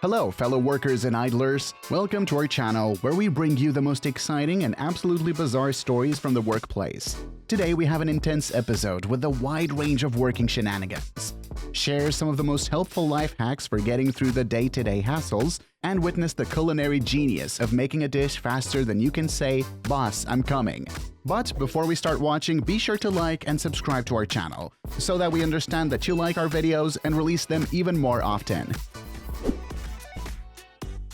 Hello, fellow workers and idlers. Welcome to our channel where we bring you the most exciting and absolutely bizarre stories from the workplace. Today we have an intense episode with a wide range of working shenanigans. Share some of the most helpful life hacks for getting through the day-to-day hassles, and witness the culinary genius of making a dish faster than you can say, "Boss, I'm coming." But before we start watching, be sure to like and subscribe to our channel so that we understand that you like our videos and release them even more often.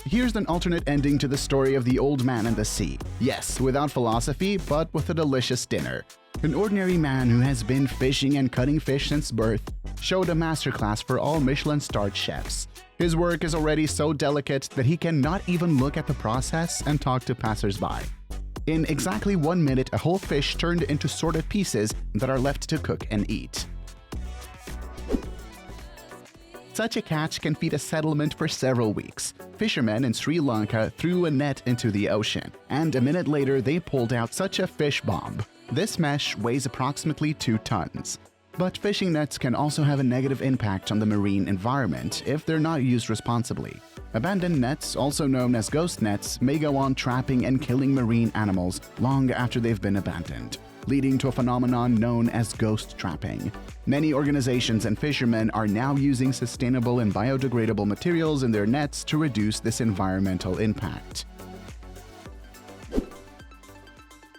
Here's an alternate ending to the story of the old man and the sea. Yes, without philosophy, but with a delicious dinner. An ordinary man who has been fishing and cutting fish since birth showed a masterclass for all Michelin-starred chefs. His work is already so delicate that he cannot even look at the process and talk to passers-by. In exactly 1 minute, a whole fish turned into sorted pieces that are left to cook and eat. Such a catch can feed a settlement for several weeks. Fishermen in Sri Lanka threw a net into the ocean, and a minute later they pulled out such a fish bomb. This mesh weighs approximately 2 tons. But fishing nets can also have a negative impact on the marine environment if they're not used responsibly. Abandoned nets, also known as ghost nets, may go on trapping and killing marine animals long after they've been abandoned, leading to a phenomenon known as ghost trapping. Many organizations and fishermen are now using sustainable and biodegradable materials in their nets to reduce this environmental impact.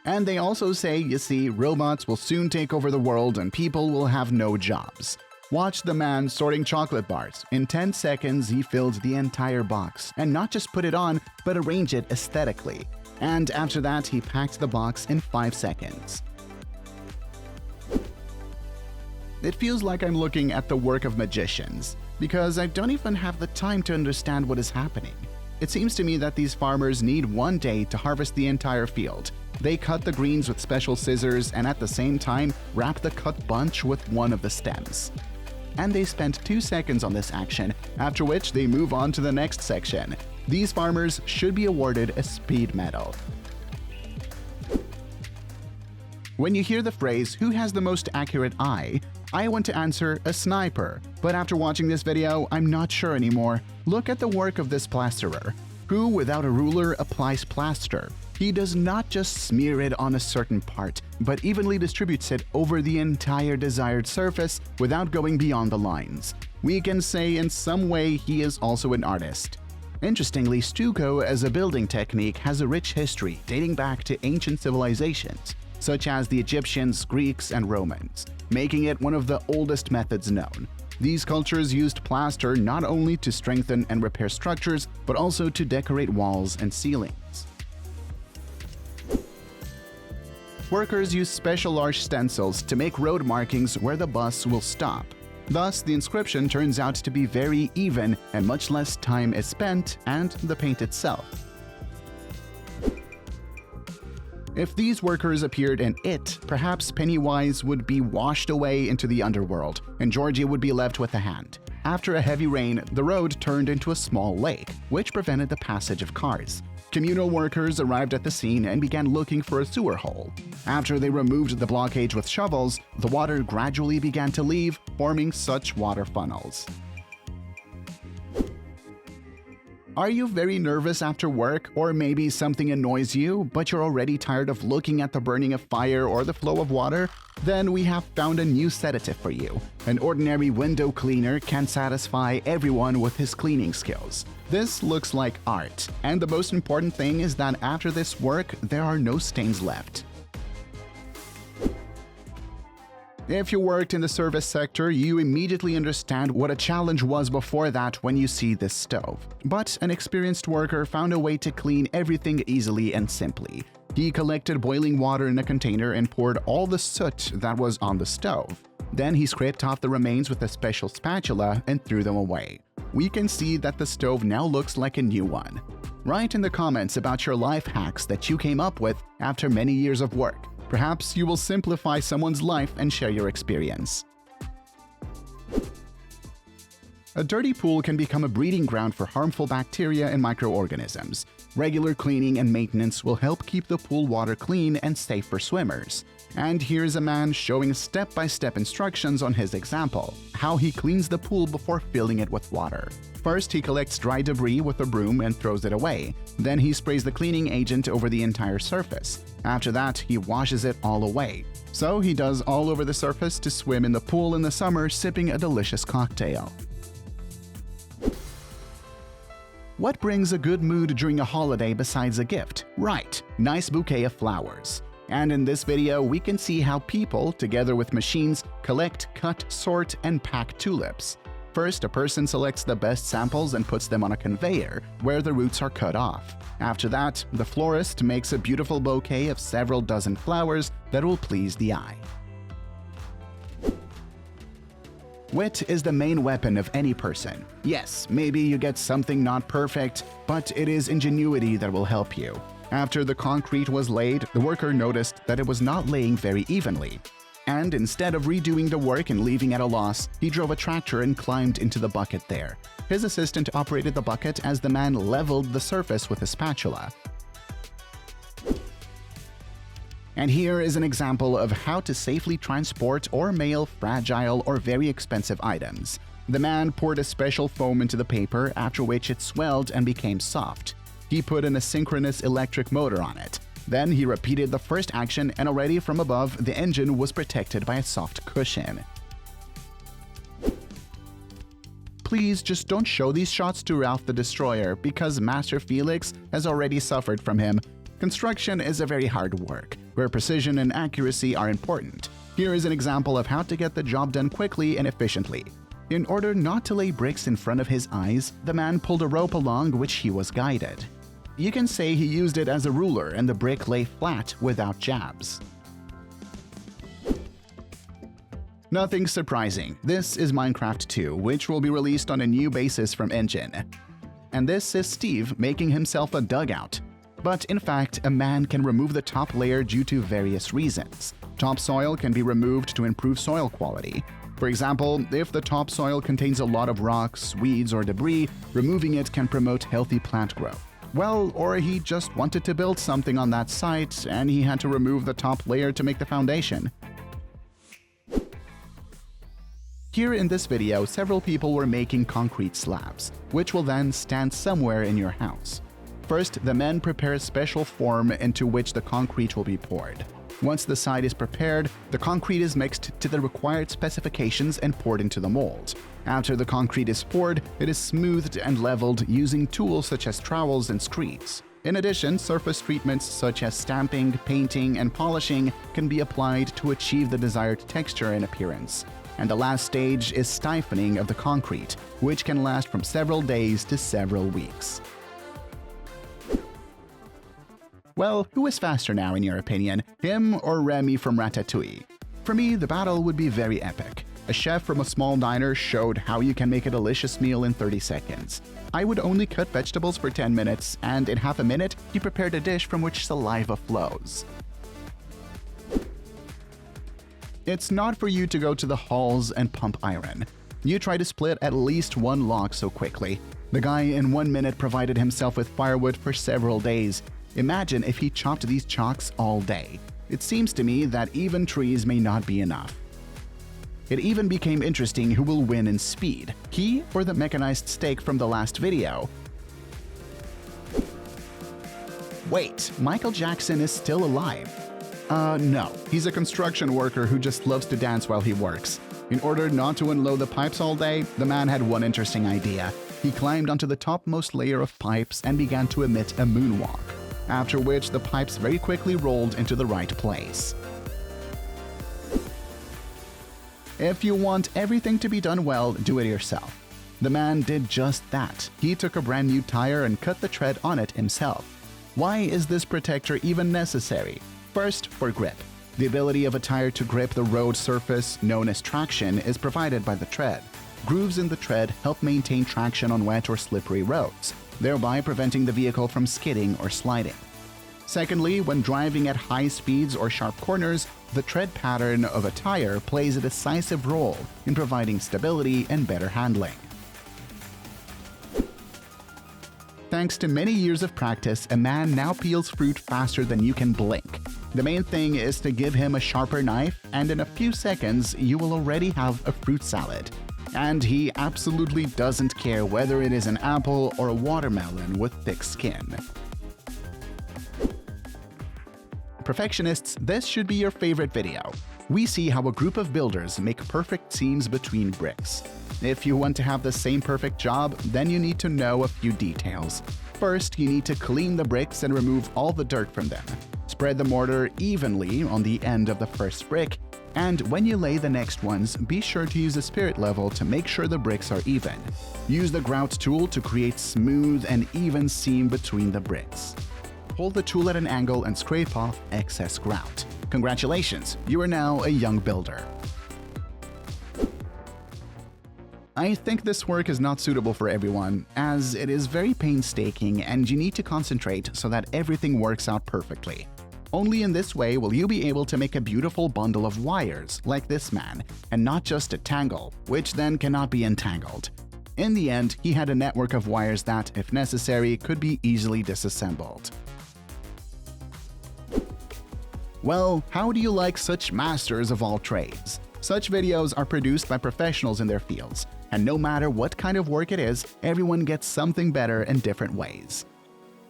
And they also say, you see, robots will soon take over the world and people will have no jobs. Watch the man sorting chocolate bars. In 10 seconds, he filled the entire box, and not just put it on, but arrange it aesthetically. And after that, he packed the box in 5 seconds. It feels like I'm looking at the work of magicians, because I don't even have the time to understand what is happening. It seems to me that these farmers need 1 day to harvest the entire field. They cut the greens with special scissors and at the same time wrap the cut bunch with one of the stems. And they spend 2 seconds on this action, after which they move on to the next section. These farmers should be awarded a speed medal. When you hear the phrase, "Who has the most accurate eye?" I want to answer, a sniper. But after watching this video, I'm not sure anymore. Look at the work of this plasterer, who without a ruler applies plaster. He does not just smear it on a certain part, but evenly distributes it over the entire desired surface without going beyond the lines. We can say in some way he is also an artist. Interestingly, stucco as a building technique has a rich history dating back to ancient civilizations, such as the Egyptians, Greeks, and Romans, making it one of the oldest methods known. These cultures used plaster not only to strengthen and repair structures, but also to decorate walls and ceilings. Workers use special large stencils to make road markings where the bus will stop. Thus, the inscription turns out to be very even and much less time is spent and the paint itself. If these workers appeared in It, perhaps Pennywise would be washed away into the underworld, and Georgie would be left with a hand. After a heavy rain, the road turned into a small lake, which prevented the passage of cars. Communal workers arrived at the scene and began looking for a sewer hole. After they removed the blockage with shovels, the water gradually began to leave, forming such water funnels. Are you very nervous after work, or maybe something annoys you, but you're already tired of looking at the burning of fire or the flow of water? Then we have found a new sedative for you. An ordinary window cleaner can satisfy everyone with his cleaning skills. This looks like art, and the most important thing is that after this work, there are no stains left. If you worked in the service sector, you immediately understand what a challenge was before that when you see this stove. But an experienced worker found a way to clean everything easily and simply. He collected boiling water in a container and poured all the soot that was on the stove. Then he scraped off the remains with a special spatula and threw them away. We can see that the stove now looks like a new one. Write in the comments about your life hacks that you came up with after many years of work. Perhaps you will simplify someone's life and share your experience. A dirty pool can become a breeding ground for harmful bacteria and microorganisms. Regular cleaning and maintenance will help keep the pool water clean and safe for swimmers. And here's a man showing step-by-step instructions on his example, how he cleans the pool before filling it with water. First, he collects dry debris with a broom and throws it away. Then he sprays the cleaning agent over the entire surface. After that, he washes it all away. So he does all over the surface to swim in the pool in the summer, sipping a delicious cocktail. What brings a good mood during a holiday besides a gift? Right, nice bouquet of flowers. And in this video, we can see how people, together with machines, collect, cut, sort, and pack tulips. First, a person selects the best samples and puts them on a conveyor, where the roots are cut off. After that, the florist makes a beautiful bouquet of several dozen flowers that will please the eye. Wit is the main weapon of any person. Yes, maybe you get something not perfect, but it is ingenuity that will help you. After the concrete was laid, the worker noticed that it was not laying very evenly. And instead of redoing the work and leaving at a loss, he drove a tractor and climbed into the bucket there. His assistant operated the bucket as the man leveled the surface with a spatula. And here is an example of how to safely transport or mail fragile or very expensive items. The man poured a special foam into the paper, after which it swelled and became soft. He put an asynchronous electric motor on it. Then he repeated the first action, and already from above, the engine was protected by a soft cushion. Please just don't show these shots to Ralph the Destroyer, because Master Felix has already suffered from him. Construction is a very hard work, where precision and accuracy are important. Here is an example of how to get the job done quickly and efficiently. In order not to lay bricks in front of his eyes, the man pulled a rope along which he was guided. You can say he used it as a ruler and the brick lay flat without jabs. Nothing surprising. This is Minecraft 2, which will be released on a new basis from Engine. And this is Steve making himself a dugout. But in fact, a man can remove the top layer due to various reasons. Topsoil can be removed to improve soil quality. For example, if the topsoil contains a lot of rocks, weeds, or debris, removing it can promote healthy plant growth. Well, or he just wanted to build something on that site, and he had to remove the top layer to make the foundation. Here in this video, several people were making concrete slabs, which will then stand somewhere in your house. First, the men prepare a special form into which the concrete will be poured. Once the site is prepared, the concrete is mixed to the required specifications and poured into the mold. After the concrete is poured, it is smoothed and leveled using tools such as trowels and screeds. In addition, surface treatments such as stamping, painting, and polishing can be applied to achieve the desired texture and appearance. And the last stage is siphoning of the concrete, which can last from several days to several weeks. Well, who is faster now in your opinion, him or Remy from Ratatouille? For me, the battle would be very epic. A chef from a small diner showed how you can make a delicious meal in 30 seconds. I would only cut vegetables for 10 minutes, and in half a minute, he prepared a dish from which saliva flows. It's not for you to go to the halls and pump iron. You try to split at least one log so quickly. The guy in 1 minute provided himself with firewood for several days. Imagine if he chopped these chalks all day. It seems to me that even trees may not be enough. It even became interesting who will win in speed, he or the mechanized steak from the last video. Wait, Michael Jackson is still alive? No, he's a construction worker who just loves to dance while he works. In order not to unload the pipes all day, the man had one interesting idea. He climbed onto the topmost layer of pipes and began to emit a moonwalk, after which the pipes very quickly rolled into the right place. If you want everything to be done well, do it yourself. The man did just that. He took a brand new tire and cut the tread on it himself. Why is this protector even necessary? First, for grip. The ability of a tire to grip the road surface, known as traction, is provided by the tread. Grooves in the tread help maintain traction on wet or slippery roads, thereby preventing the vehicle from skidding or sliding. Secondly, when driving at high speeds or sharp corners, the tread pattern of a tire plays a decisive role in providing stability and better handling. Thanks to many years of practice, a man now peels fruit faster than you can blink. The main thing is to give him a sharper knife, and in a few seconds you will already have a fruit salad. And he absolutely doesn't care whether it is an apple or a watermelon with thick skin. Perfectionists, this should be your favorite video. We see how a group of builders make perfect seams between bricks. If you want to have the same perfect job, then you need to know a few details. First, you need to clean the bricks and remove all the dirt from them. Spread the mortar evenly on the end of the first brick, and when you lay the next ones, be sure to use a spirit level to make sure the bricks are even. Use the grout tool to create smooth and even seam between the bricks. Hold the tool at an angle and scrape off excess grout. Congratulations, you are now a young builder. I think this work is not suitable for everyone, as it is very painstaking and you need to concentrate so that everything works out perfectly. Only in this way will you be able to make a beautiful bundle of wires, like this man, and not just a tangle, which then cannot be entangled. In the end, he had a network of wires that, if necessary, could be easily disassembled. Well, how do you like such masters of all trades? Such videos are produced by professionals in their fields, and no matter what kind of work it is, everyone gets something better in different ways.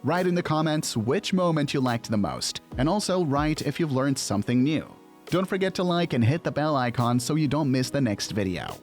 Write in the comments which moment you liked the most, and also write if you've learned something new. Don't forget to like and hit the bell icon so you don't miss the next video.